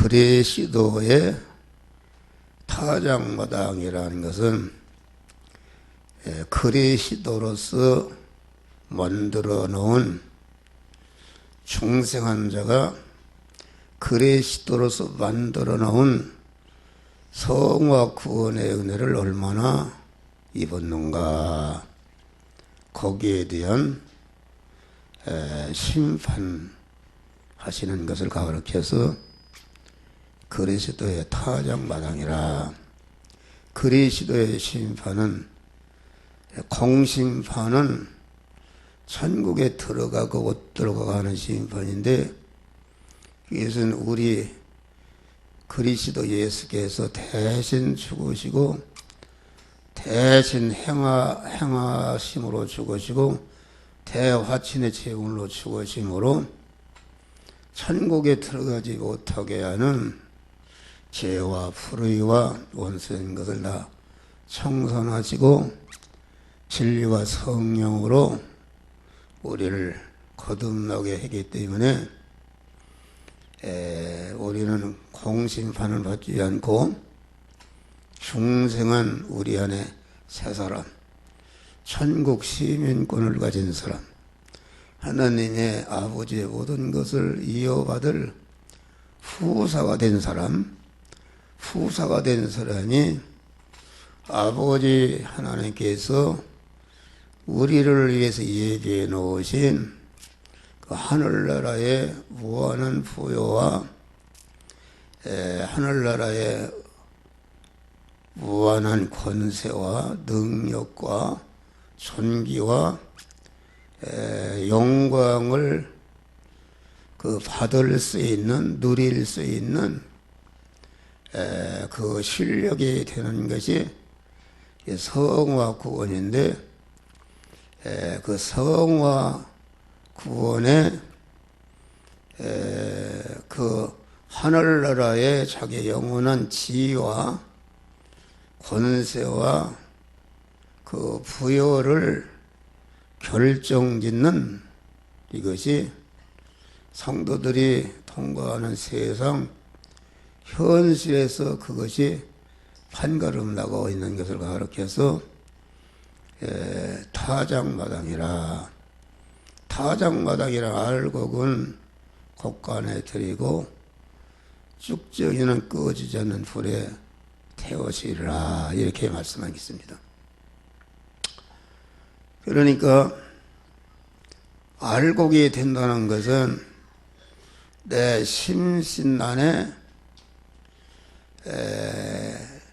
그리스도의 타작마당이라는 것은 그리스도로서 만들어 놓은 중생한 자가 그리스도로서 만들어 놓은 성화 구원의 은혜를 얼마나 입었는가, 거기에 대한 심판하시는 것을 가르쳐서 그리스도의 타작마당이라. 그리스도의 심판은, 공심판은 천국에 들어가고 못 들어가는 심판인데, 이것은 우리 그리스도 예수께서 대신 죽으시고 대신 행하심으로 죽으시고 대화친의 제물로 죽으심으로 천국에 들어가지 못하게 하는 죄와 불의와 원수인 것을 다 청산하시고 진리와 성령으로 우리를 거듭나게 하기 때문에 우리는 공심판을 받지 않고 중생한 우리 안에 새 사람, 천국 시민권을 가진 사람, 하나님의 아버지의 모든 것을 이어받을 후사가 된 사람, 후사가 된 사람이 아버지 하나님께서 우리를 위해서 예비해 놓으신 그 하늘나라의 무한한 부요와 하늘나라의 무한한 권세와 능력과 존귀와 영광을 그 받을 수 있는, 누릴 수 있는 그 실력이 되는 것이 성화 구원인데, 그 성화 구원에 그 하늘나라의 자기 영원한 지위와 권세와 그 부여를 결정짓는, 이것이 성도들이 통과하는 세상 현실에서 그것이 판가름 나고 있는 것을 가르쳐서 타작마당이라. 타작마당이라 알곡은 곡간에 들이고 쭉정이는 꺼지지 않는 불에 태워지리라, 이렇게 말씀하겠습니다. 그러니까 알곡이 된다는 것은 내 심신 안에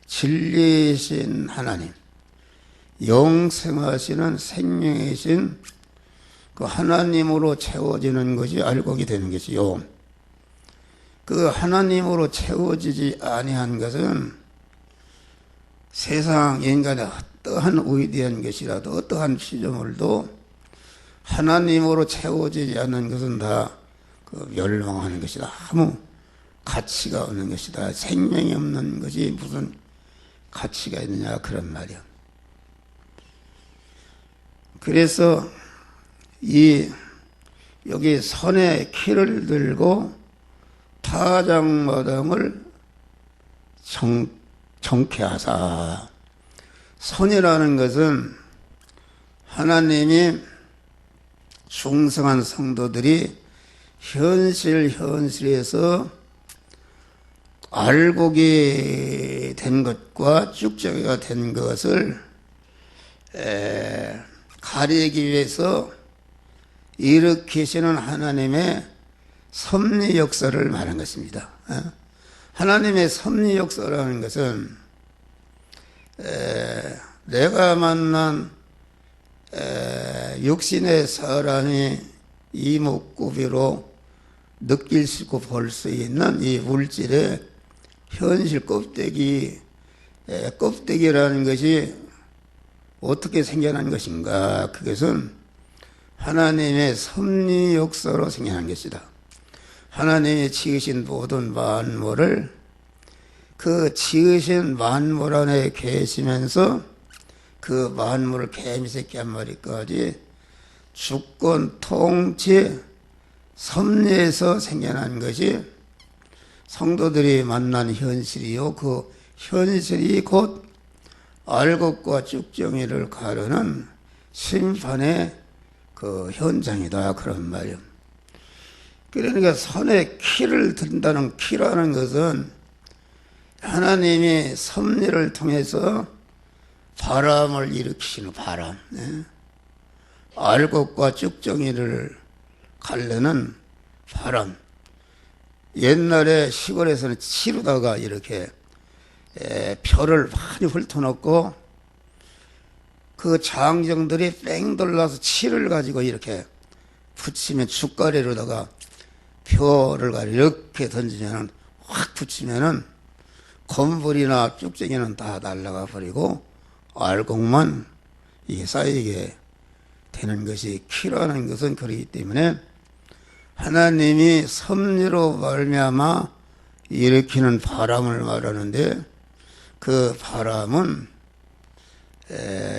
진리이신 하나님, 영생하시는 생명이신 그 하나님으로 채워지는 것이 알곡이 되는 것이요. 그 하나님으로 채워지지 아니한 것은 세상 인간의 어떠한 위대한 것이라도 어떠한 피조물도 하나님으로 채워지지 않는 것은 다 그 멸망하는 것이다. 아무 가치가 없는 것이다. 생명이 없는 것이 무슨 가치가 있느냐, 그런 말이야. 그래서 여기 선의 키를 들고 타작마당을 정케하사. 선이라는 것은 하나님이 충성한 성도들이 현실에서 알곡이 된 것과 쭉정이가 된 것을 가리기 위해서 일으키시는 하나님의 섭리 역사를 말한 것입니다. 하나님의 섭리 역사라는 것은 내가 만난 육신의 사람이 이목구비로 느낄 수 있고 볼 수 있는 이 물질의 현실 껍데기라는 것이 어떻게 생겨난 것인가? 그것은 하나님의 섭리 역사로 생겨난 것이다. 하나님이 지으신 모든 만물을 그 지으신 만물 안에 계시면서 그 만물을 개미새끼 한 마리까지 주권 통치 섭리에서 생겨난 것이 성도들이 만난 현실이요. 그 현실이 곧 알곡과 쭉정이를 가르는 심판의 그 현장이다. 그런 말이요. 그러니까 선의 키를 든다는 키라는 것은 하나님이 섭리를 통해서 바람을 일으키시는 바람, 알곡과 쭉정이를 가르는 바람. 옛날에 시골에서는 치루다가 이렇게 벼를 많이 훑어놓고 그 장정들이 뺑 돌라서 치를 가지고 이렇게 붙이면 죽가리로다가 벼를 가지고 이렇게 던지면은 확 붙이면은 건불이나 쭉정이는 다 날아가 버리고 알곡만 이게 쌓이게 되는 것이 키라는 것은 그렇기 때문에 하나님이 섭리로 말미암아 일으키는 바람을 말하는데 그 바람은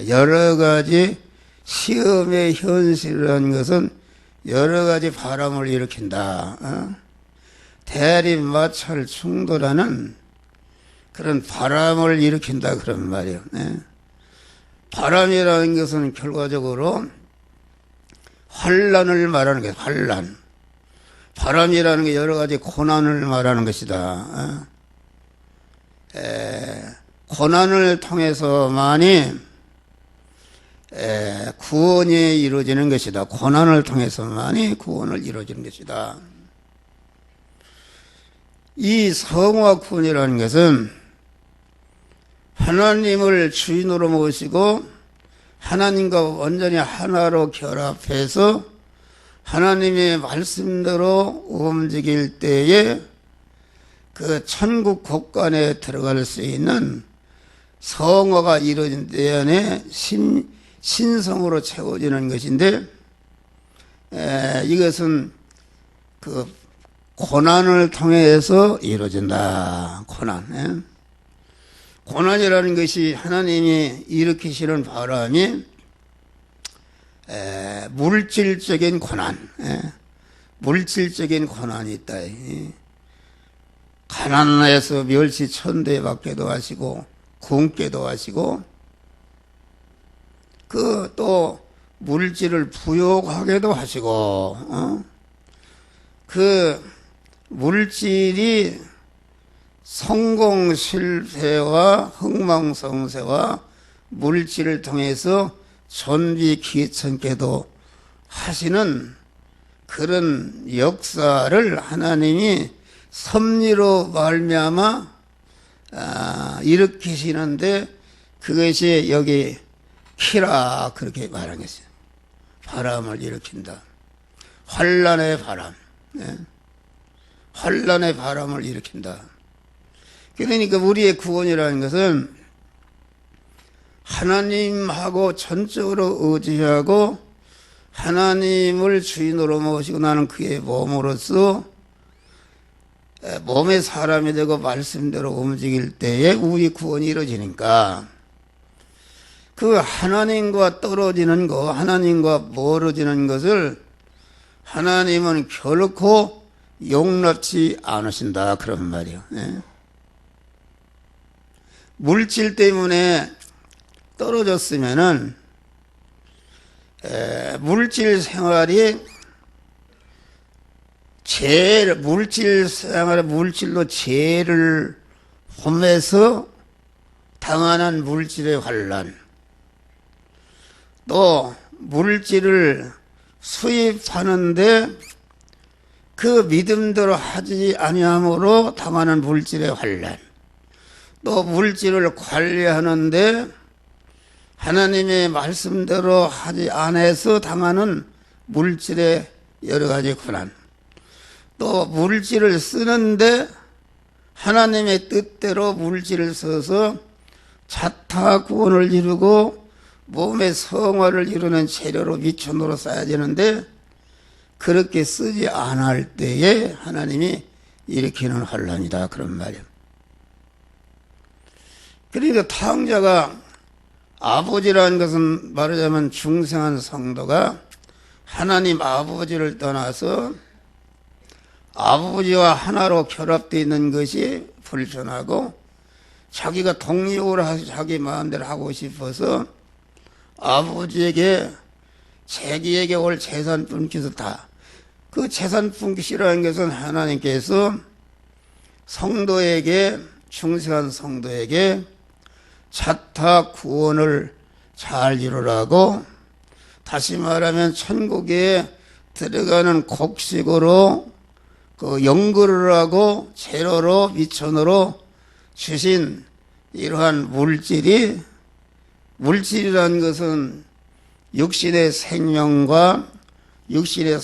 여러 가지 시험의 현실이라는 것은 여러 가지 바람을 일으킨다. 대립, 마찰, 충돌하는 그런 바람을 일으킨다 그런 말이에요. 바람이라는 것은 결과적으로 환란을 말하는 거예요. 환란. 바람이라는 게 여러 가지 고난을 말하는 것이다. 고난을 통해서만이 구원이 이루어지는 것이다. 고난을 통해서만이 구원을 이루어지는 것이다. 이 성화 구원이라는 것은 하나님을 주인으로 모시고 하나님과 완전히 하나로 결합해서 하나님의 말씀대로 움직일 때에 그 천국 곳간에 들어갈 수 있는 성화가 이루어진 때 안에 신성으로 채워지는 것인데 이것은 그 고난을 통해서 이루어진다. 고난. 고난이라는 것이 하나님이 일으키시는 바람이 물질적인 고난, 물질적인 고난이 있다. 가난해서 멸시 천대 받게도 하시고 굶게도 하시고 그 또 물질을 부욕하게도 하시고 그 물질이 성공 실패와 흥망성쇠와 물질을 통해서 존비 기천케도 하시는 그런 역사를 하나님이 섭리로 말미암아 일으키시는데 그것이 여기 키라 그렇게 말한 것이죠. 바람을 일으킨다. 환란의 바람. 환란의 바람을 일으킨다. 그러니까 우리의 구원이라는 것은 하나님하고 전적으로 의지하고 하나님을 주인으로 모시고 나는 그의 몸으로서 몸의 사람이 되고 말씀대로 움직일 때에 우리 구원이 이루어지니까 그 하나님과 떨어지는 것, 하나님과 멀어지는 것을 하나님은 결코 용납치 않으신다 그런 말이에요. 물질 때문에 떨어졌으면은 물질 생활이 물질 생활에 물질로 죄를 범해서 당하는 물질의 환란, 또 물질을 수입하는데 그 믿음대로 하지 아니함으로 당하는 물질의 환란, 또 물질을 관리하는데 하나님의 말씀대로 하지 않아서 당하는 물질의 여러 가지 고난, 또 물질을 쓰는데 하나님의 뜻대로 물질을 써서 자타 구원을 이루고 몸의 성화를 이루는 재료로 미천으로 써야 되는데 그렇게 쓰지 않을 때에 하나님이 일으키는 환란이다 그런 말이에요. 그러니까 탕자가 아버지라는 것은 말하자면 중생한 성도가 하나님 아버지를 떠나서 아버지와 하나로 결합되어 있는 것이 불편하고 자기가 독립을 자기 마음대로 하고 싶어서 아버지에게 자기에게 올 재산 분기서 다 그 재산 분기 싫어하는 것은 하나님께서 성도에게 충성한 성도에게 자타 구원을 잘 이루라고 다시 말하면 천국에 들어가는 곡식으로 그 연구를 하고 재료로 미천으로 주신 이러한 물질이라는 것은 육신의 생명과 육신의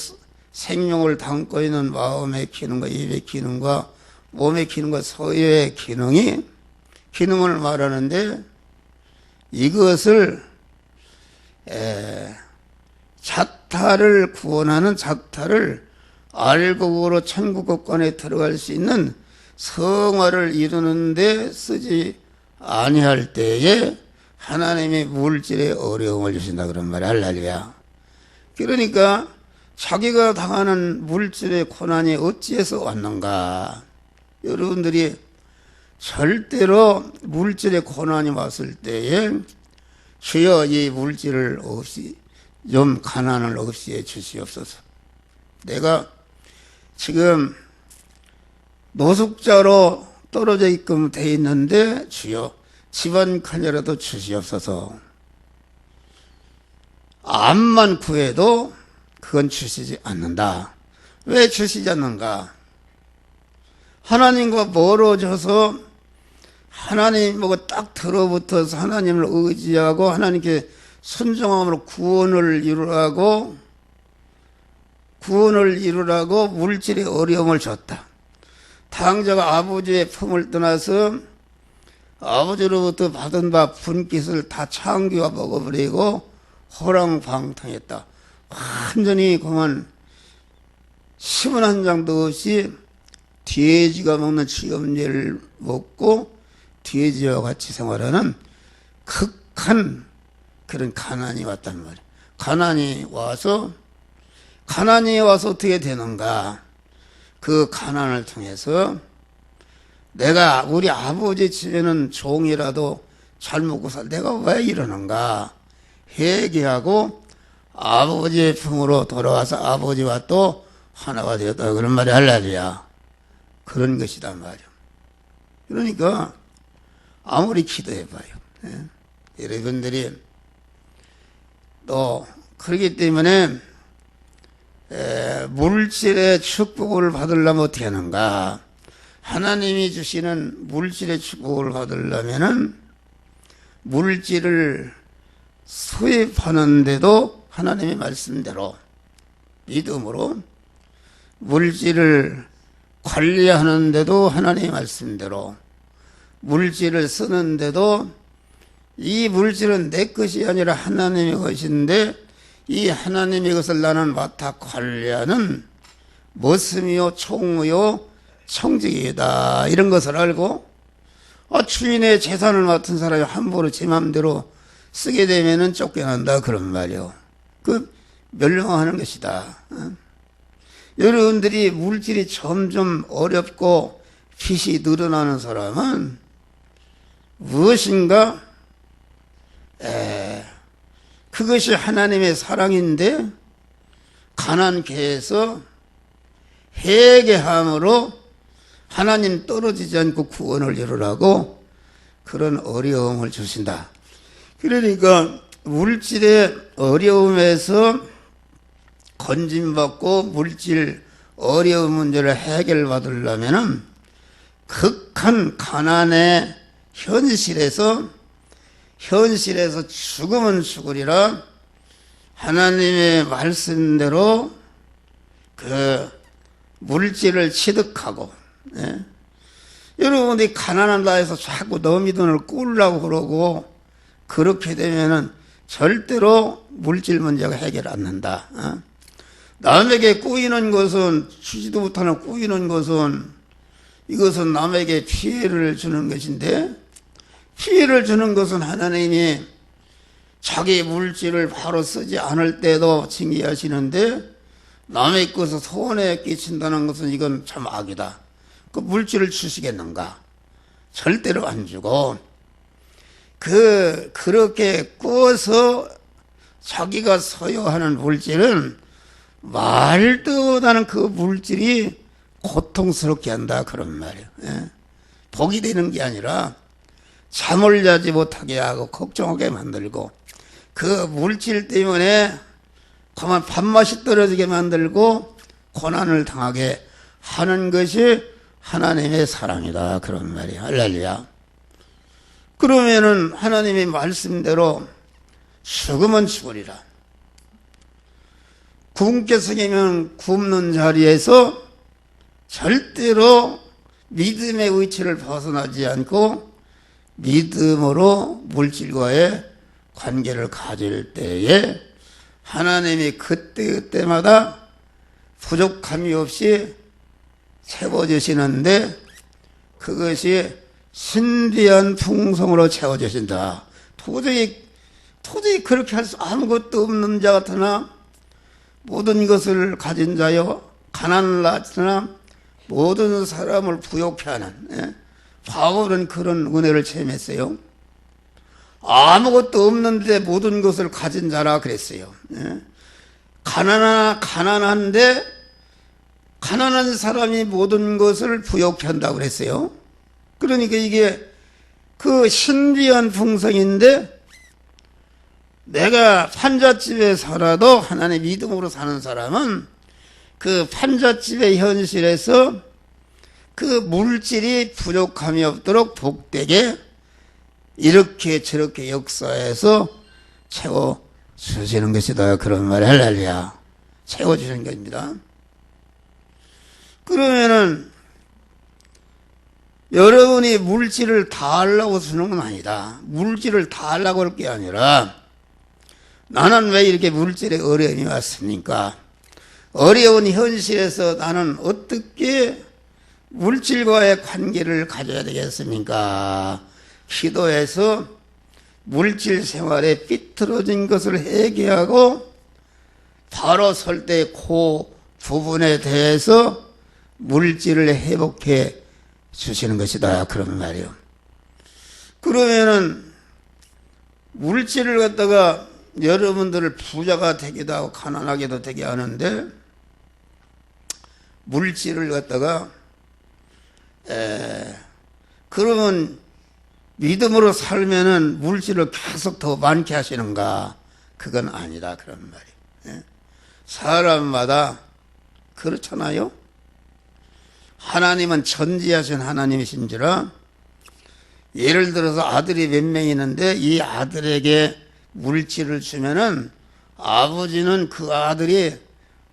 생명을 담고 있는 마음의 기능과 입의 기능과 몸의 기능과 서유의 기능을 말하는데 이것을 자타를 구원하는 자타를 알곡으로 천국권에 들어갈 수 있는 성화를 이루는데 쓰지 아니할 때에 하나님이 물질에 어려움을 주신다 그런 말이 할렐루야. 그러니까 자기가 당하는 물질의 고난이 어찌해서 왔는가. 여러분들이 절대로 물질의 고난이 왔을 때에 주여 이 물질을 없이 좀 가난을 없이 해 주시옵소서. 내가 지금 노숙자로 떨어져 있게끔 돼 있는데 주여 집안 칸이라도 주시옵소서. 암만 구해도 그건 주시지 않는다. 왜 주시지 않는가? 하나님과 멀어져서 하나님하고 딱 들어붙어서 하나님을 의지하고 하나님께 순종함으로 구원을 이루라고 물질의 어려움을 줬다. 당자가 아버지의 품을 떠나서 아버지로부터 받은 바 분깃을 다 창기와 먹어버리고 호랑방탕했다. 완전히 그만 심은 한 장도 없이 돼지가 먹는 지엄제를 먹고 돼지와 같이 생활하는 극한 그런 가난이 왔단 말이에요. 가난이 와서 어떻게 되는가? 그 가난을 통해서 내가 우리 아버지 집에는 종이라도 잘 먹고 내가 왜 이러는가? 회개하고 아버지의 품으로 돌아와서 아버지와 또 하나가 되었다. 그런 말이 할렐루야. 그런 것이다 말이야. 그러니까 아무리 기도해봐요. 여러분들이 또 그렇기 때문에 물질의 축복을 받으려면 어떻게 하는가? 하나님이 주시는 물질의 축복을 받으려면은 물질을 수입하는데도 하나님의 말씀대로 믿음으로 물질을 관리하는데도 하나님의 말씀대로 물질을 쓰는데도 이 물질은 내 것이 아니라 하나님의 것인데 이 하나님의 것을 나는 맡아 관리하는 머슴이요 총무요 청직이다 이런 것을 알고 주인의 재산을 맡은 사람이 함부로 제 마음대로 쓰게 되면은 쫓겨난다 그런 말이요. 그 멸망하는 것이다. 여러분들이 물질이 점점 어렵고 빚이 늘어나는 사람은 무엇인가? 그것이 하나님의 사랑인데 가난케해서 회개함으로 하나님 떨어지지 않고 구원을 이루라고 그런 어려움을 주신다. 그러니까 물질의 어려움에서 건진받고 물질 어려운 문제를 해결받으려면은 극한 가난의 현실에서 죽으면 죽으리라 하나님의 말씀대로 그 물질을 취득하고 여러분이 가난한다 해서 자꾸 너미 돈을 꾸려고 그러고 그렇게 되면은 절대로 물질 문제가 해결 안 된다. 남에게 꾸이는 것은 주지도 못하는 꾸이는 것은 이것은 남에게 피해를 주는 것인데 피해를 주는 것은 하나님이 자기 물질을 바로 쓰지 않을 때도 징계하시는데 남의 것을 손해 끼친다는 것은 이건 참 악이다. 그 물질을 주시겠는가? 절대로 안 주고, 그렇게 꾸어서 자기가 소유하는 물질은 말도 못하는 그 물질이 고통스럽게 한다. 그런 말이에요. 예? 복이 되는 게 아니라 잠을 자지 못하게 하고 걱정하게 만들고 그 물질 때문에 그만 밥맛이 떨어지게 만들고 고난을 당하게 하는 것이 하나님의 사랑이다. 그런 말이에요. 할렐루야. 그러면은 하나님의 말씀대로 죽으면 죽으리라. 굶게 생기면 굶는 자리에서 절대로 믿음의 위치를 벗어나지 않고 믿음으로 물질과의 관계를 가질 때에 하나님이 그때마다 부족함이 없이 채워주시는데 그것이 신비한 풍성으로 채워주신다. 도저히 그렇게 할 수 아무것도 없는 자 같으나 모든 것을 가진 자여 가난을 낳으나 모든 사람을 부욕케 하는 바울은 그런 은혜를 체험했어요. 아무것도 없는데 모든 것을 가진 자라 그랬어요. 가난한데 가난한 사람이 모든 것을 부욕케 한다고 그랬어요. 그러니까 이게 그 신비한 풍성인데 내가 판잣집에 살아도 하나님의 믿음으로 사는 사람은 그 판잣집의 현실에서 그 물질이 부족함이 없도록 복되게 이렇게 저렇게 역사해서 채워주시는 것이다. 그런 말이 할렐루야. 채워주시는 것입니다. 그러면은 여러분이 물질을 다 하려고 주는 건 아니다. 물질을 다 하려고 할 게 아니라 나는 왜 이렇게 물질에 어려움이 왔습니까? 어려운 현실에서 나는 어떻게 물질과의 관계를 가져야 되겠습니까? 기도해서 물질 생활에 삐뚤어진 것을 해결하고 바로 설 때 그 부분에 대해서 물질을 회복해 주시는 것이다. 그런 말이에요. 그러면은 물질을 갖다가 여러분들을 부자가 되기도 하고 가난하게도 되게 하는데 물질을 갖다가 그러면 믿음으로 살면은 물질을 계속 더 많게 하시는가? 그건 아니다. 그런 말이에요. 사람마다 그렇잖아요. 하나님은 전지하신 하나님이신지라 예를 들어서 아들이 몇 명 있는데 이 아들에게 물질을 주면은 아버지는 그 아들이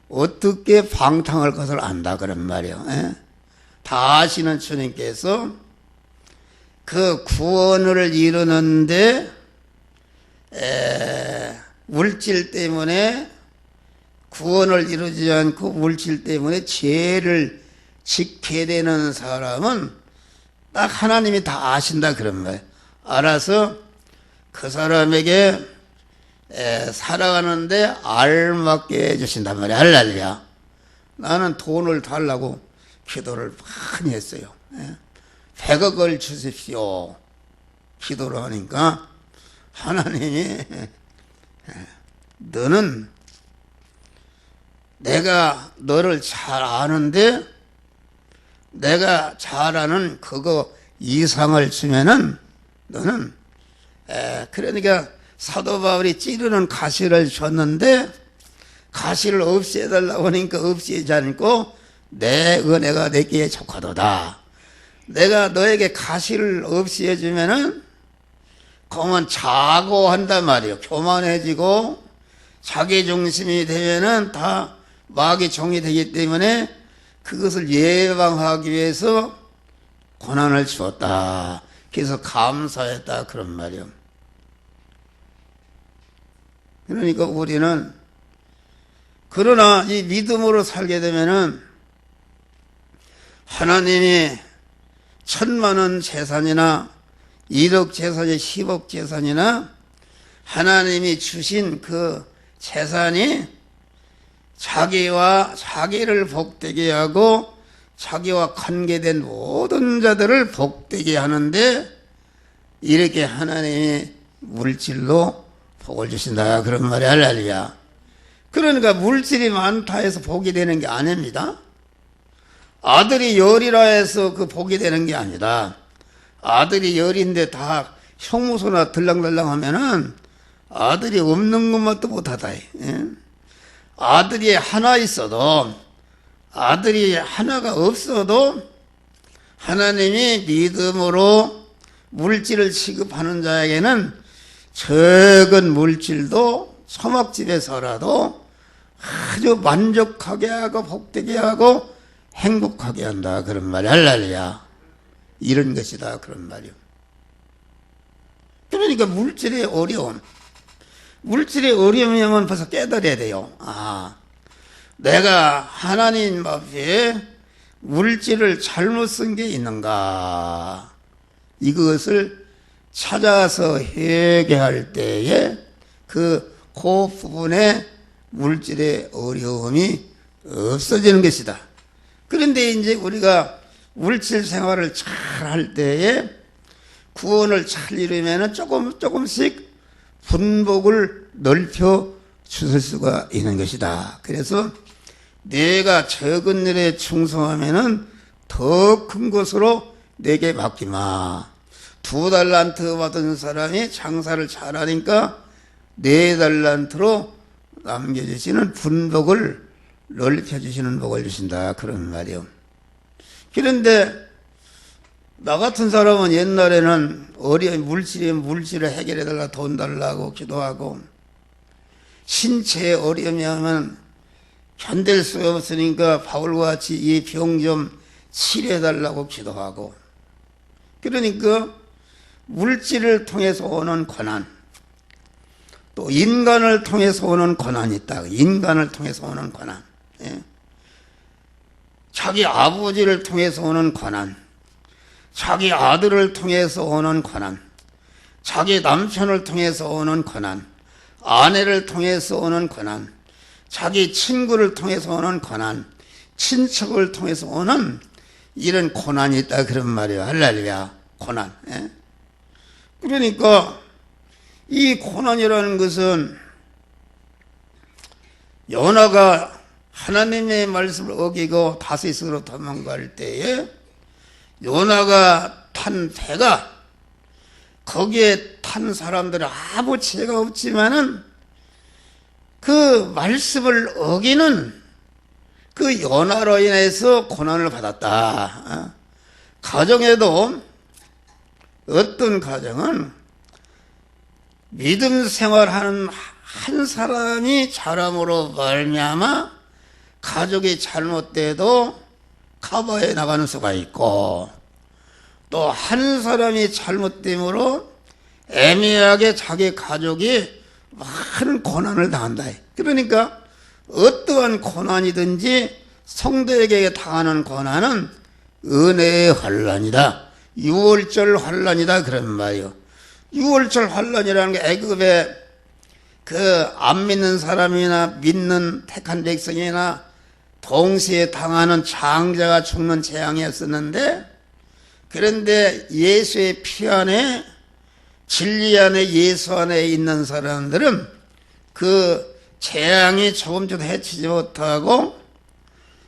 어떻게 방탕할 것을 안다. 그런 말이에요. 다 아시는 주님께서 그 구원을 이루는데 물질 때문에 구원을 이루지 않고 물질 때문에 죄를 짓게 되는 사람은 딱 하나님이 다 아신다. 그런 거예요. 알아서 그 사람에게 살아가는데 알맞게 해주신단 말이야. 할렐루야. 나는 돈을 달라고 기도를 많이 했어요. 100억을 주십시오. 기도를 하니까 하나님이 너는 내가 너를 잘 아는데 내가 잘 아는 그거 이상을 주면은 너는 그러니까 사도 바울이 찌르는 가시를 줬는데 가시를 없애달라고 하니까 없애지 않고 내 은혜가 내게 족하도다. 내가 너에게 가시를 없애주면은 그러면 자고한단 말이에요. 교만해지고 자기 중심이 되면은 다 마귀 종이 되기 때문에 그것을 예방하기 위해서 고난을 주었다. 그래서 감사했다. 그런 말이에요. 그러니까 우리는 그러나 이 믿음으로 살게 되면은 하나님이 1000만원 재산이나 1억 재산이 10억 재산이나 하나님이 주신 그 재산이 자기와 자기를 복되게 하고 자기와 관계된 모든 자들을 복되게 하는데 이렇게 하나님이 물질로 복을 주신다 그런 말이 할렐루야. 그러니까 물질이 많다 해서 복이 되는 게 아닙니다. 아들이 열이라 해서 그 복이 되는 게 아니라 아들이 열인데 다 형무소나 들랑달랑 하면은 아들이 없는 것만도 못하다. 예? 아들이 하나 있어도 아들이 하나가 없어도 하나님이 믿음으로 물질을 취급하는 자에게는 적은 물질도 소막집에서라도 아주 만족하게 하고 복되게 하고 행복하게 한다 그런 말이 할렐루야. 이런 것이다 그런 말이요. 그러니까 물질의 어려움이면 벌써 깨달아야 돼요. 내가 하나님 앞에 물질을 잘못 쓴 게 있는가, 이것을 찾아서 회개할 때에 그 부분에 물질의 어려움이 없어지는 것이다. 그런데 이제 우리가 물질 생활을 잘 할 때에 구원을 잘 이루면 조금씩 분복을 넓혀 주실 수가 있는 것이다. 그래서 내가 적은 일에 충성하면은 더 큰 것으로 내게 맡기마. 2달란트 받은 사람이 장사를 잘하니까 4달란트로 남겨주시는 분복을 넓혀주시는 복을 주신다 그런 말이요. 그런데 나 같은 사람은 옛날에는 물질을 해결해달라 돈 달라고 기도하고, 신체에 어려움이 하면 견딜 수가 없으니까 바울과 같이 이 병 좀 치료해달라고 기도하고, 그러니까 물질을 통해서 오는 고난, 또 인간을 통해서 오는 고난이 있다. 인간을 통해서 오는 고난, 예? 자기 아버지를 통해서 오는 고난, 자기 아들을 통해서 오는 고난, 자기 남편을 통해서 오는 고난, 아내를 통해서 오는 고난, 자기 친구를 통해서 오는 고난, 친척을 통해서 오는 이런 고난이 있다 그런 말이에요. 할렐루야. 고난. 예? 그러니까 이 고난이라는 것은 요나가 하나님의 말씀을 어기고 다시스로 도망갈 때에 요나가 탄 배가, 거기에 탄 사람들은 아무 죄가 없지만은 그 말씀을 어기는 그 요나로 인해서 고난을 받았다. 가정에도 어떤 가정은 믿음 생활하는 한 사람이 잘함으로 말미암아 가족이 잘못돼도 커버해 나가는 수가 있고, 또 한 사람이 잘못됨으로 애매하게 자기 가족이 많은 고난을 당한다. 그러니까 어떠한 고난이든지 성도에게 당하는 고난은 은혜의 환난이다. 유월절 환난이다 그런 말이요. 유월절 환난이라는 게 애굽에 그 안 믿는 사람이나 믿는 택한 백성이나 동시에 당하는 장자가 죽는 재앙이었었는데, 그런데 예수의 피 안에, 진리 안에, 예수 안에 있는 사람들은 그 재앙이 조금도 해치지 못하고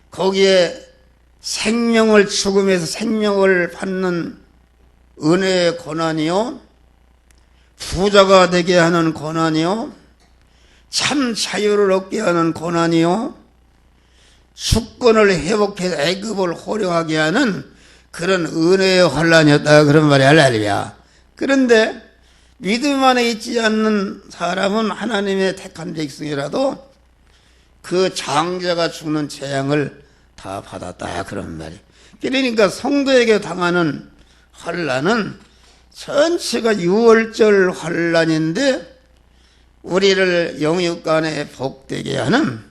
거기에 생명을, 죽음에서 생명을 받는 은혜의 고난이요, 부자가 되게 하는 고난이요, 참 자유를 얻게 하는 고난이요, 주권을 회복해서 애굽을 호령하게 하는 그런 은혜의 환난이었다 그런 말이 할렐루야. 그런데 믿음 안에 있지 않는 사람은 하나님의 택한 백성이라도 그 장자가 죽는 재앙을 다 받았다 그런 말이. 그러니까 성도에게 당하는 환난은 전체가 유월절 환난인데, 우리를 영육간에 복되게 하는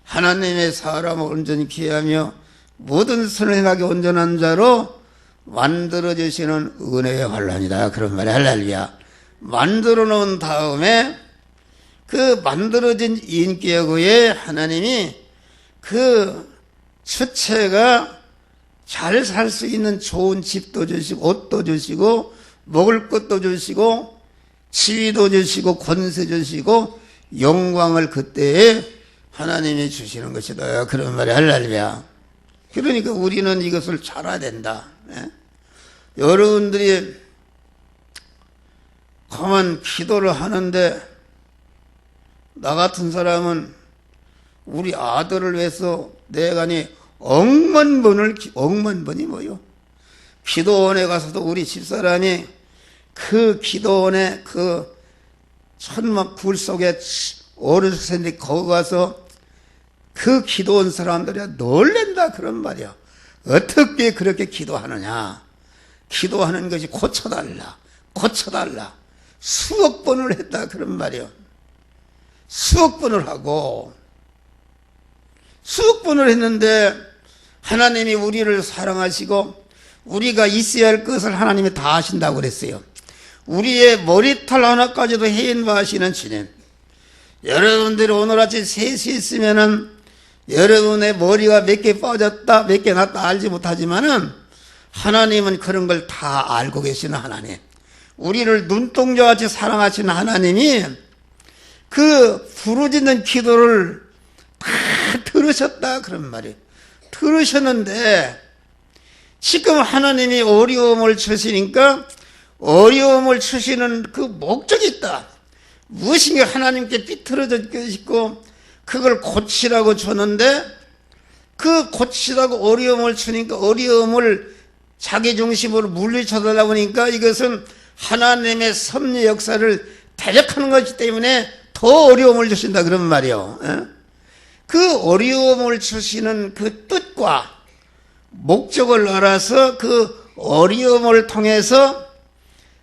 하나님의 사람을 온전히 피하며 모든 선을 행하게 온전한 자로 만들어주시는 은혜의 환난이다 그런 말이 할렐루야. 만들어 놓은 다음에 그 그 만들어진 인격에 하나님이 그 주체가 잘 살 수 있는 좋은 집도 주시고 옷도 주시고 먹을 것도 주시고 지위도 주시고 권세 주시고 영광을 그때에 하나님이 주시는 것이다. 그런 말이 할렐루야. 그러니까 우리는 이것을 잘 알아야 된다. 예? 여러분들이 가만 기도를 하는데 나 같은 사람은 우리 아들을 위해서 내간이 억만번이 뭐요? 기도원에 가서도 우리 집사람이 그 기도원에 그 천막 불 속에 어렸을 텐데 거기 가서 그 기도원 사람들이 놀랜다 그런 말이야. 어떻게 그렇게 기도하느냐? 기도하는 것이 고쳐달라. 수억 번을 했다 그런 말이야. 수억 번을 하고 수억 번을 했는데 하나님이 우리를 사랑하시고 우리가 있어야 할 것을 하나님이 다 하신다고 그랬어요. 우리의 머리털 하나까지도 해인하시는 주님. 여러분들이 오늘 아침 3시 있으면은 여러분의 머리가 몇 개 빠졌다 몇 개 났다 알지 못하지만은 하나님은 그런 걸 다 알고 계시는 하나님. 우리를 눈동자같이 사랑하시는 하나님이 그 부르짖는 기도를 다 들으셨다 그런 말이에요. 들으셨는데 지금 하나님이 어려움을 주시니까 어려움을 주시는 그 목적이 있다. 무엇인가 하나님께 삐뚤어질 것이 있고 그걸 고치라고 주는데 그 고치라고 어려움을 주니까 어려움을 자기 중심으로 물리쳐달라고 하니까 이것은 하나님의 섭리 역사를 대적하는 것이기 때문에 더 어려움을 주신다 그런 말이요. 그 어려움을 주시는 그 뜻과 목적을 알아서 그 어려움을 통해서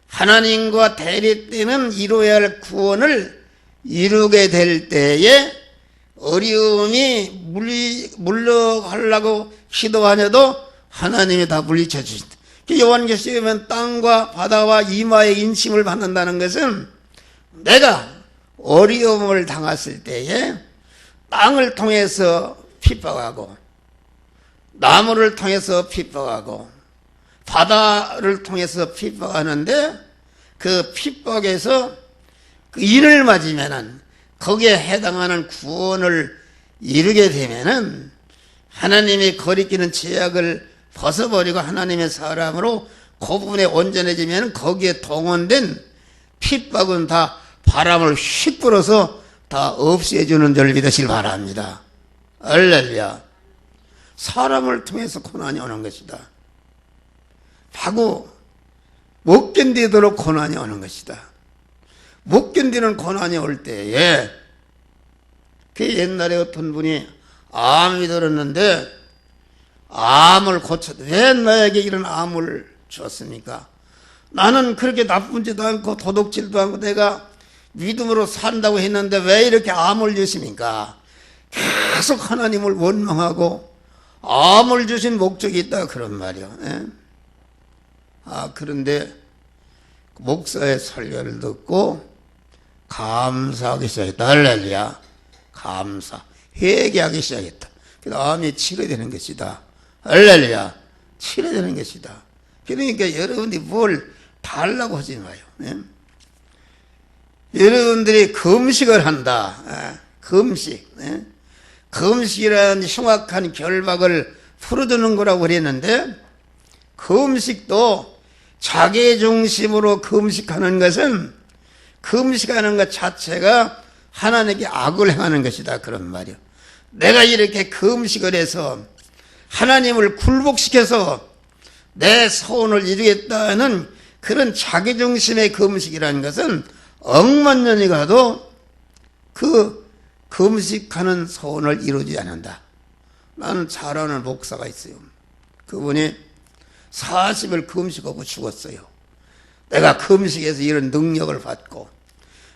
하나님과 대립되는 이루어야 할 구원을 이루게 될 때에 어려움이 물러가려고 기도하냐도 하나님이 다 물리쳐 주신다. 요한계시록에 보면 땅과 바다와 이마의 인침을 받는다는 것은 내가 어려움을 당했을 때에 땅을 통해서 핍박하고 나무를 통해서 핍박하고 바다를 통해서 핍박하는데 그 핍박에서 그 인을 맞으면은 거기에 해당하는 구원을 이루게 되면은 하나님이 거리끼는 죄악을 벗어버리고 하나님의 사람으로 그 부분에 온전해지면 거기에 동원된 핍박은 다 바람을 휙 불어서 다 없애주는 줄 믿으시길 바랍니다. 할렐루야. 사람을 통해서 고난이 오는 것이다. 하고 못 견디도록 고난이 오는 것이다. 못 견디는 고난이 올 때에 그 옛날에 어떤 분이 암이 들었는데 암을 고쳐도 왜 나에게 이런 암을 줬습니까? 나는 그렇게 나쁜 짓도 않고 도둑질도 않고 내가 믿음으로 산다고 했는데 왜 이렇게 암을 주십니까? 계속 하나님을 원망하고 암을 주신 목적이 있다 그런 말이요. 예? 그런데 목사의 설교를 듣고 감사하기 시작했다. 할렐루야. 감사. 회개하기 시작했다. 그래서 암이 치료되는 것이다. 할렐루야. 치료되는 것이다. 그러니까 여러분이 뭘 달라고 하지 마요. 예? 여러분들이 금식을 한다. 금식. 예? 금식이라는 흉악한 결박을 풀어주는 거라고 그랬는데 금식도 자기 중심으로 금식하는 것은 금식하는 것 자체가 하나님께 악을 행하는 것이다 그런 말이요. 내가 이렇게 금식을 해서 하나님을 굴복시켜서 내 소원을 이루겠다는 그런 자기 중심의 금식이라는 것은 억만 년이 가도 그 금식하는 소원을 이루지 않는다. 나는 잘 아는 목사가 있어요. 그분이 40일 금식하고 죽었어요. 내가 금식해서 이런 능력을 받고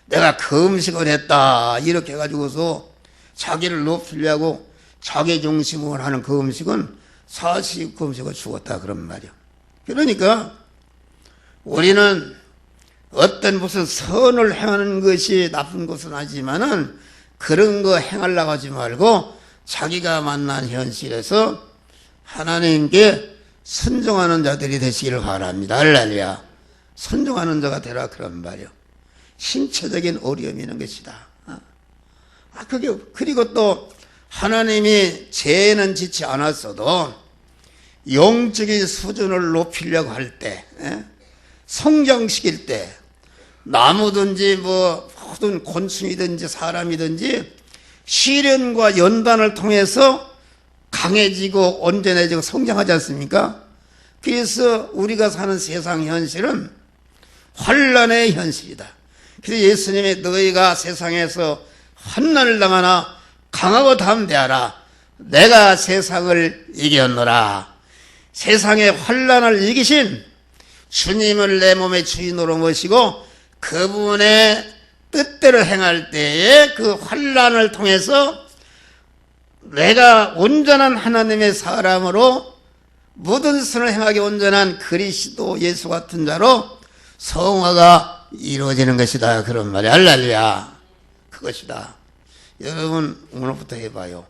내가 금식을 했다 이렇게 해가지고서 자기를 높이려고 자기 중심으로 하는 금식은 40 금식을 죽었다 그런 말이야. 그러니까 우리는 어떤 무슨 선을 행하는 것이 나쁜 것은 아니지만은 그런 거 행하려고 하지 말고 자기가 만난 현실에서 하나님께 순종하는 자들이 되시기를 바랍니다. 할렐루야. 순종하는 자가 되라 그런 말이요. 신체적인 어려움이 있는 것이다. 그리고 또 하나님이 죄는 짓지 않았어도 영적인 수준을 높이려고 할 때, 성장시킬 때, 나무든지 모든 곤충이든지 사람이든지 시련과 연단을 통해서 강해지고 온전해지고 성장하지 않습니까? 그래서 우리가 사는 세상 현실은 환난의 현실이다. 그래서 예수님이 너희가 세상에서 환난을 당하나 강하고 담대하라. 내가 세상을 이겼노라. 세상의 환난을 이기신 주님을 내 몸의 주인으로 모시고 그분의 뜻대로 행할 때에 그 환난을 통해서 내가 온전한 하나님의 사람으로 모든 선을 행하기 온전한 그리스도 예수 같은 자로 성화가 이루어지는 것이다. 그런 말이 할렐루야. 그것이다. 여러분 오늘부터 해봐요.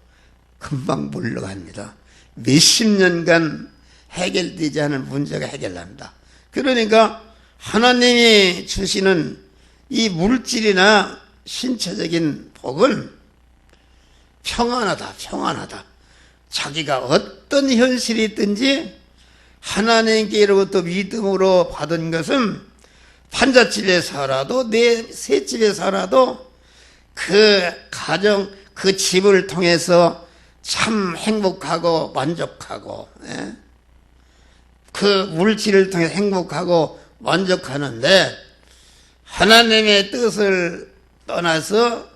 금방 물러갑니다. 몇십 년간 해결되지 않은 문제가 해결납니다. 그러니까 하나님이 주시는 이 물질이나 신체적인 복은 평안하다. 자기가 어떤 현실이 있든지 하나님께로부터 믿음으로 받은 것은 판잣집에 살아도 내 새집에 살아도 그 가정, 그 집을 통해서 참 행복하고 만족하고, 그 물질을 통해 행복하고 만족하는데 하나님의 뜻을 떠나서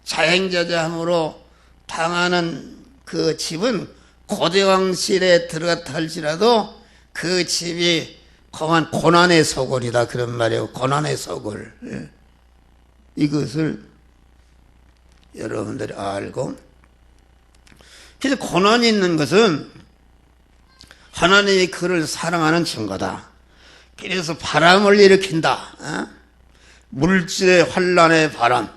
자행자자함으로 당하는 그 집은 고대왕실에 들어갔다 할지라도 그 집이 공한 고난의 소굴이다. 그런 말이에요. 고난의 소굴. 이것을 여러분들이 알고, 그래서 고난이 있는 것은 하나님이 그를 사랑하는 증거다. 그래서 바람을 일으킨다. 물질의 환난의 바람,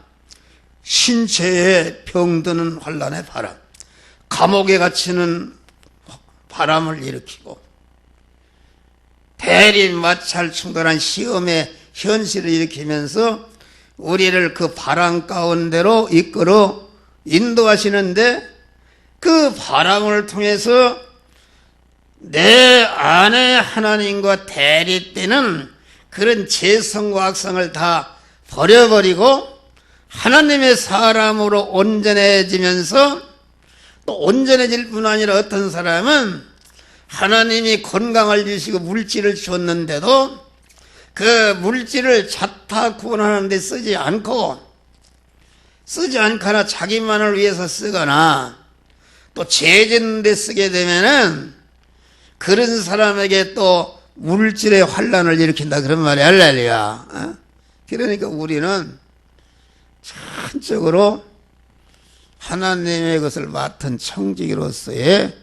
신체에 병드는 환난의 바람, 감옥에 갇히는 바람을 일으키고 대립 마찰 충돌한 시험의 현실을 일으키면서 우리를 그 바람 가운데로 이끌어 인도하시는데 그 바람을 통해서 내 안에 하나님과 대립되는 그런 죄성과 악성을 다 버려버리고 하나님의 사람으로 온전해지면서 또 온전해질 뿐 아니라 어떤 사람은 하나님이 건강을 주시고 물질을 주었는데도 그 물질을 자타 구원하는 데 쓰지 않거나 자기만을 위해서 쓰거나 또 죄짓는 데 쓰게 되면은 그런 사람에게 또 물질의 환난을 일으킨다. 그런 말이 할렐루야. 그러니까 우리는 전적으로 하나님의 것을 맡은 청지기로서의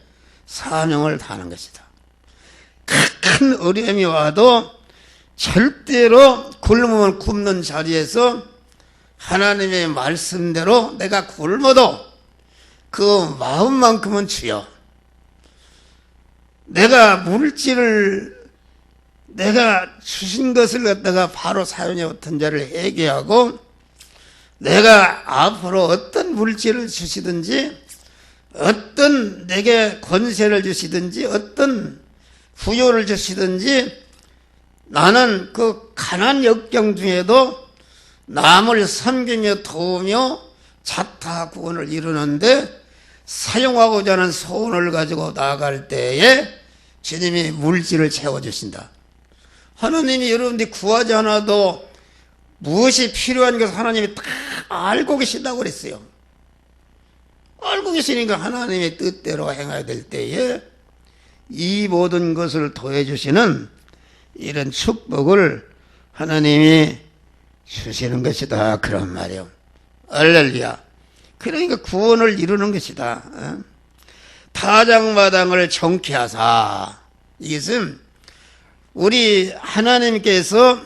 사명을 다하는 것이다. 큰 어려움이 와도 절대로 굶으면 굶는 자리에서 하나님의 말씀대로 내가 굶어도 그 마음만큼은 주여, 내가 물질을 내가 주신 것을 갖다가 바로 사용해 왔던 자를 회개하고 내가 앞으로 어떤 물질을 주시든지 어떤 내게 권세를 주시든지 어떤 부여를 주시든지 나는 그 가난 역경 중에도 남을 섬기며 도우며 자타 구원을 이루는데 사용하고자 하는 소원을 가지고 나아갈 때에 주님이 물질을 채워주신다. 하나님이 여러분들이 구하지 않아도 무엇이 필요한 것을 하나님이 다 알고 계신다고 그랬어요. 알고 계시니까 하나님의 뜻대로 행해야 될 때에 이 모든 것을 더해주시는 이런 축복을 하나님이 주시는 것이다. 그런 말이에요. 할렐루야. 그러니까 구원을 이루는 것이다. 타작마당을 정케하사, 이것은 우리 하나님께서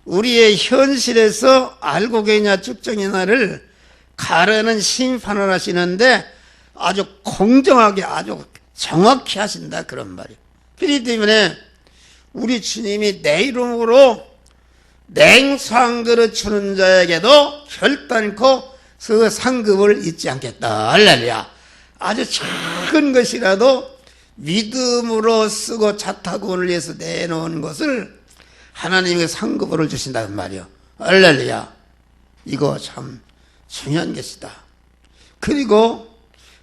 우리의 현실에서 알고 계냐 측정의 날을 가르는 심판을 하시는데 아주 공정하게 아주 정확히 하신다 그런 말이에요. 그렇기 때문에 우리 주님이 내 이름으로 냉수 한 그릇 주는 자에게도 결단코 그 상급을 잊지 않겠다. 할렐루야. 아주 작은 것이라도 믿음으로 쓰고 자타구원을 위해서 내놓은 것을 하나님의 상급을 주신다는 말이요. 할렐루야. 이거 참 중요한 것이다. 그리고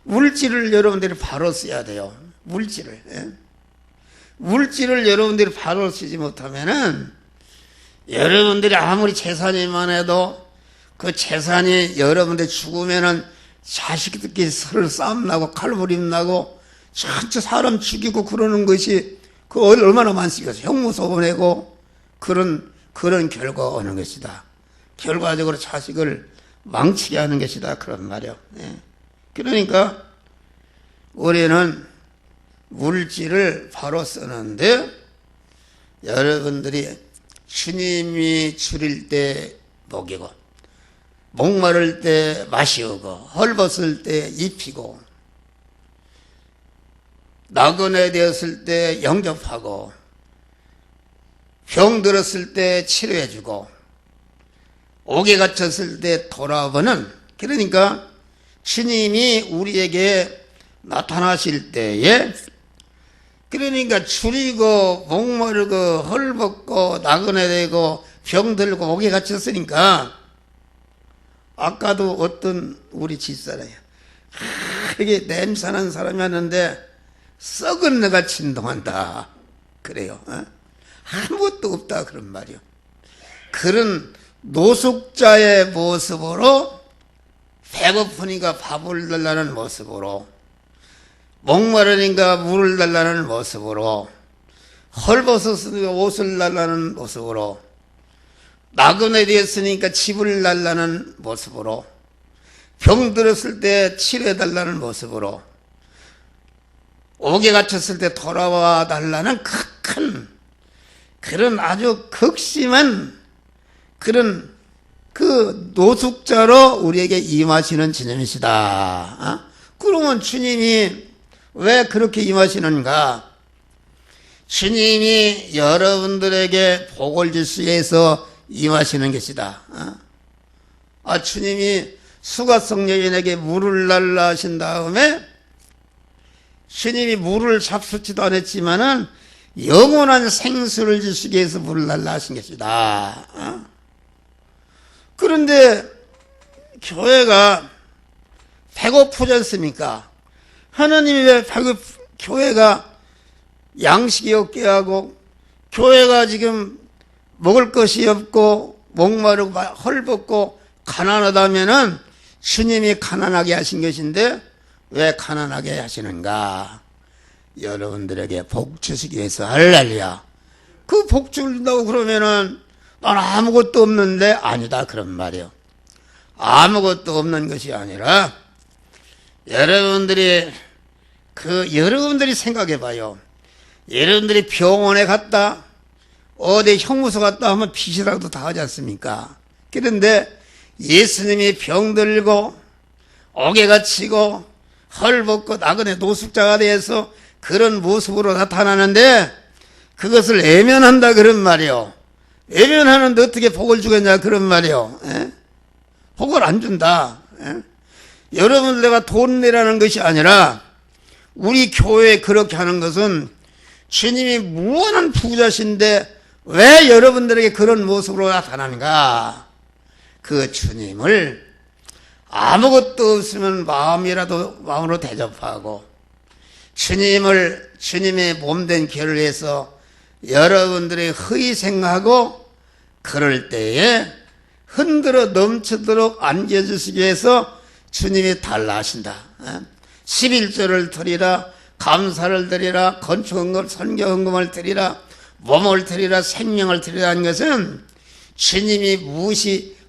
물질을 여러분들이 바로 써야 돼요. 물질을. 예? 물질을 여러분들이 바로 쓰지 못하면은 여러분들이 아무리 재산이 많아도 그 재산이 여러분들 죽으면은 자식들끼리 서로 싸움 나고 칼부림 나고 전체 사람 죽이고 그러는 것이 그 얼마나 많습니까? 형무소 보내고 그런 결과가 오는 것이다. 결과적으로 자식을 망치게 하는 것이다. 그런 말이요. 예. 그러니까 우리는 물질을 바로 쓰는데 여러분들이 주님이 줄일 때 먹이고 목마를 때 마시우고 헐벗을 때 입히고 나그네 되었을 때 영접하고 병 들었을 때 치료해주고 옥에 갇혔을 때 돌아보는, 그러니까 주님이 우리에게 나타나실 때에 그러니까 줄이고 목마르고 헐벗고 나그네 되고 병 들고 옥에 갇혔으니까 아까도 어떤 우리 집사람이야 이게 냄새나는 사람이 왔는데 썩은 내가 진동한다 그래요. 아무것도 없다 그런 말이요. 그런 노숙자의 모습으로 배고프니까 밥을 달라는 모습으로 목마르니까 물을 달라는 모습으로 헐벗었으니까 옷을 달라는 모습으로 나그네 되었으니까 집을 달라는 모습으로 병 들었을 때 치료해 달라는 모습으로 옥에 갇혔을 때 돌아와 달라는 큰 그런 아주 극심한 그런 그 노숙자로 우리에게 임하시는 주님이시다. 그러면 주님이 왜 그렇게 임하시는가? 주님이 여러분들에게 복을 주시기 위해서 임하시는 것이다. 주님이 수가성 여인에게 물을 달라 하신 다음에 주님이 물을 잡수지도 않았지만은 영원한 생수를 주시기 위해서 물을 달라 하신 것이다. 그런데 교회가 배고프지 않습니까? 하나님이 왜 교회가 양식이 없게 하고 교회가 지금 먹을 것이 없고 목마르고 헐벗고 가난하다면은 주님이 가난하게 하신 것인데 왜 가난하게 하시는가? 여러분들에게 복 주시기 위해서. 할렐루야. 그 복 준다고 그러면은 난 아무것도 없는데 아니다 그런 말이요. 아무것도 없는 것이 아니라 여러분들이 생각해 봐요. 여러분들이 병원에 갔다 어디 형무소 갔다 하면 빚이라도 다 하지 않습니까? 그런데 예수님이 병들고 옥에 갇히고 헐벗고 나그네 노숙자가 되어서 그런 모습으로 나타나는데 그것을 외면한다 그런 말이요. 외면하는데 어떻게 복을 주겠냐 그런 말이요. 복을 안 준다. 여러분 내가 돈 내라는 것이 아니라 우리 교회에 그렇게 하는 것은 주님이 무한한 부자신데 왜 여러분들에게 그런 모습으로 나타나는가? 그 주님을 아무것도 없으면 마음으로 대접하고 주님의 몸된 결을 해서 여러분들이 희생하고 그럴 때에 흔들어 넘치도록 안겨주시기 위해서 주님이 달라 하신다. 11조를 드리라, 감사를 드리라, 건축헌금, 선교헌금을 드리라, 몸을 드리라, 생명을 드리라는 것은 주님이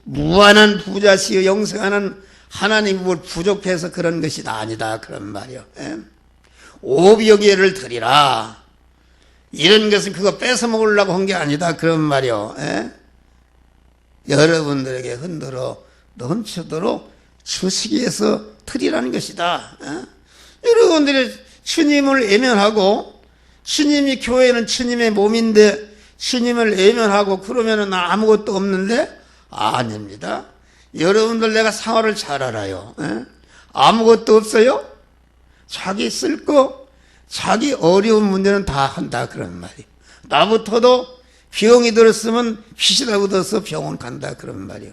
무한한 부자시여 영생하는 하나님을 부족해서 그런 것이 아니다 그런 말이요. 500여 개를 드리라. 이런 것은 그거 뺏어 먹으려고 한 게 아니다 그런 말이요. 여러분들에게 흔들어 넘치도록 주시기 위해서 드리라는 것이다. 여러분들이 주님을 외면하고, 주님이 교회는 주님의 몸인데 주님을 외면하고 그러면은 아무것도 없는데? 아닙니다. 여러분들 내가 상황을 잘 알아요. 아무것도 없어요? 자기 쓸 거, 자기 어려운 문제는 다 한다 그런 말이에요. 나부터도 병이 들었으면 휘시라고 들어서 병원 간다 그런 말이에요.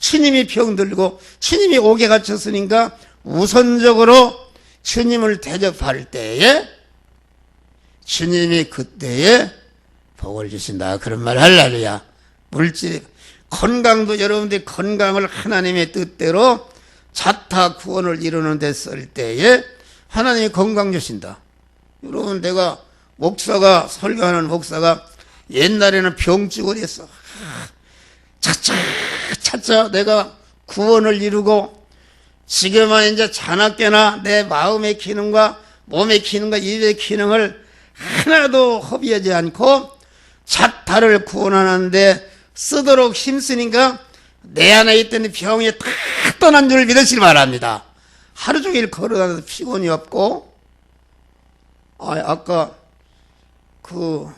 주님이 병들고 주님이 옥에 갇혔으니까 우선적으로 주님을 대접할 때에 주님이 그때에 복을 주신다 그런 말. 할렐루야. 물질 건강도 여러분들이 건강을 하나님의 뜻대로 자타 구원을 이루는 데 쓸 때에 하나님이 건강 주신다. 여러분, 내가 목사가 설교하는 목사가 옛날에는 병주고 그랬어. 차차 내가 구원을 이루고, 지금은 이제 자나깨나 내 마음의 기능과 몸의 기능과 입의 기능을 하나도 허비하지 않고 자타를 구원하는데 쓰도록 힘쓰니까 내 안에 있던 병이 다 떠난 줄 믿으시기 바랍니다. 하루 종일 걸어다녀도 피곤이 없고, 아까 그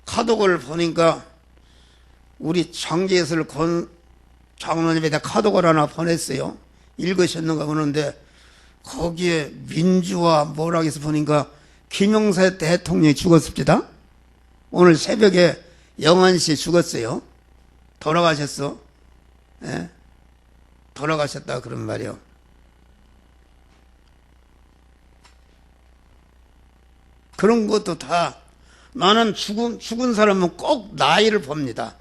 카독을 보니까 우리 장제설 장로님에다 카독을 하나 보냈어요. 읽으셨는가 보는데 거기에 민주화 뭐라고 해서 보니까 김영사 대통령이 죽었습니다. 오늘 새벽에 영환씨 죽었어요. 돌아가셨어. 예? 돌아가셨다 그런 말이요. 그런 것도 다 나는 죽은 사람은 꼭 나이를 봅니다.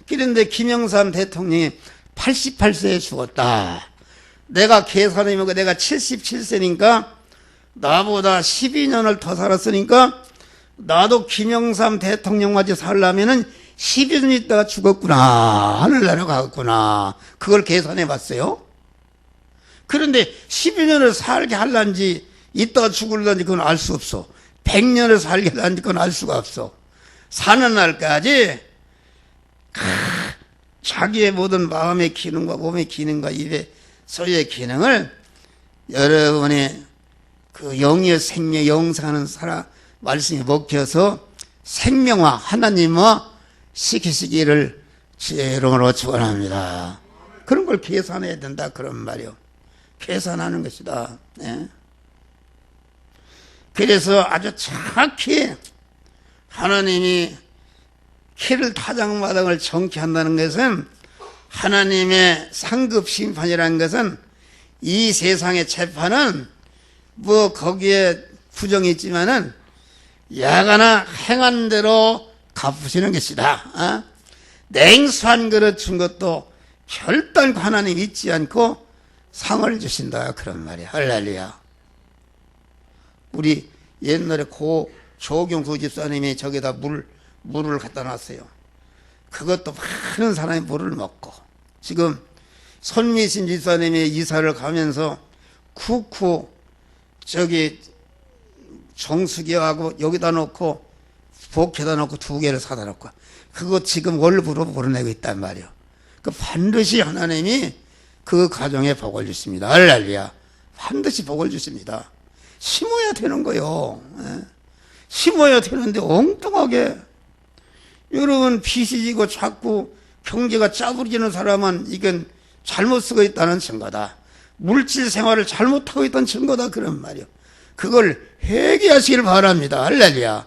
그런데 김영삼 대통령이 88세에 죽었다. 내가 계산해보니까 내가 77세니까 나보다 12년을 더 살았으니까 나도 김영삼 대통령까지 살려면은 12년 있다가 죽었구나. 하늘나라 가겠구나. 그걸 계산해 봤어요. 그런데 12년을 살게 할란지 있다가 죽을란지 그건 알 수 없어. 100년을 살게 할란지 그건 알 수가 없어. 사는 날까지 자기의 모든 마음의 기능과 몸의 기능과 입의 소리의 기능을 여러분의 그 영의 생명 영사하는 사람 말씀에 먹혀서 생명화 하나님화 시키시기를 주의 이름으로 축원합니다. 그런 걸 계산해야 된다 그런 말이요. 계산하는 것이다. 네. 그래서 아주 정확히 하나님이 키를 타작마당을 정케한다는 것은 하나님의 상급 심판이라는 것은 이 세상의 재판은 뭐 거기에 부정이 있지만은 야가나 행한 대로 갚으시는 것이다. 냉수한 그릇 준 것도 결단코 하나님 잊지 않고 상을 주신다 그런 말이야. 할렐루야. 우리 옛날에 고 조경수 집사님이 저기다 물을 갖다 놨어요. 그것도 많은 사람이 물을 먹고, 지금 손미신 집사님이 이사를 가면서 쿠쿠 저기 정수기하고 여기다 놓고 복에다 놓고 2개를 사다 놓고 그거 지금 월급으로 벌어내고 있단 말이에요. 그 반드시 하나님이 그 가정에 복을 주십니다. 할렐루야. 반드시 복을 주십니다. 심어야 되는 거요. 심어야 되는데 엉뚱하게 여러분 빚이 지고 자꾸 경제가 짜부러지는 사람은 이건 잘못 쓰고 있다는 증거다. 물질 생활을 잘못하고 있다는 증거다 그런 말이요. 그걸 회개하시길 바랍니다. 할렐루야.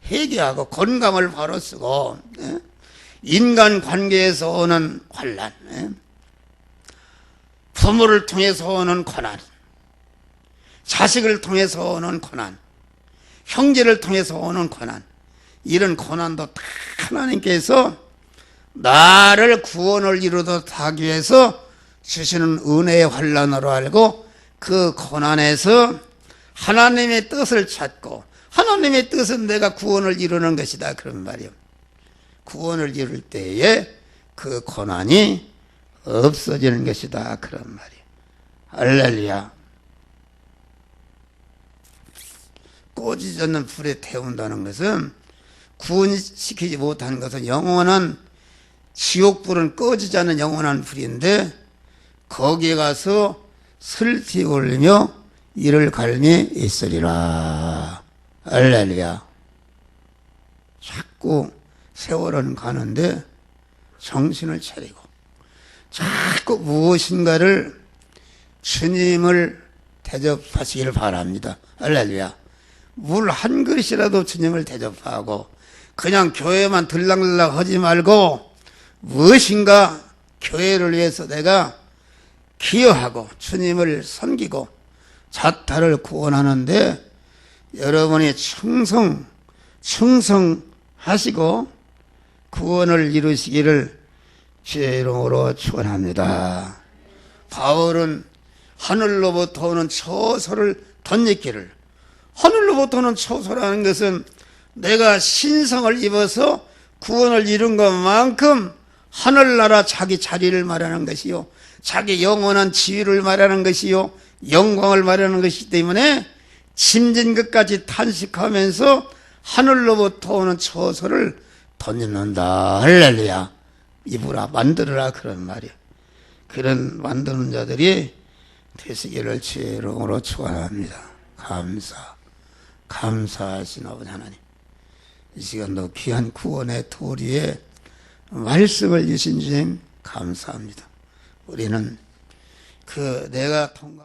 회개하고 건강을 바로 쓰고 인간 관계에서 오는 환난, 부모를 통해서 오는 고난, 자식을 통해서 오는 고난, 형제를 통해서 오는 고난, 이런 고난도 다 하나님께서 나를 구원을 이루도록 하기 위해서 주시는 은혜의 환난으로 알고 그 고난에서 하나님의 뜻을 찾고, 하나님의 뜻은 내가 구원을 이루는 것이다 그런 말이요. 구원을 이룰 때에 그 고난이 없어지는 것이다 그런 말이요. 할렐루야. 꺼지지 않는 불에 태운다는 것은, 구원시키지 못한 것은 영원한 지옥불은 꺼지지 않는 영원한 불인데 거기에 가서 슬피 울며 이를 갈미 있으리라. 할렐루야. 자꾸 세월은 가는데 정신을 차리고 자꾸 무엇인가를 주님을 대접하시기를 바랍니다. 할렐루야. 물 한 그릇이라도 주님을 대접하고 그냥 교회만 들락날락 하지 말고 무엇인가 교회를 위해서 내가 기여하고 주님을 섬기고 자타를 구원하는데 여러분이 충성하시고 구원을 이루시기를 주의 이름으로 축원합니다. 바울은 하늘로부터 오는 처소를 덧입기를, 하늘로부터 오는 처소라는 것은 내가 신성을 입어서 구원을 이룬 것만큼 하늘나라 자기 자리를 말하는 것이요, 자기 영원한 지위를 말하는 것이요, 영광을 말하는 것이기 때문에 짐진 것까지 탄식하면서 하늘로부터 오는 처소를 던져놓는다. 할렐루야. 입으라, 만들어라, 그런 말이야. 그런 만드는 자들이 되시기를 주의 이름으로 축원합니다. 감사하신 아버지 하나님, 이 시간도 귀한 구원의 도리에 말씀을 주신 주님 감사합니다. 우리는 내가 통과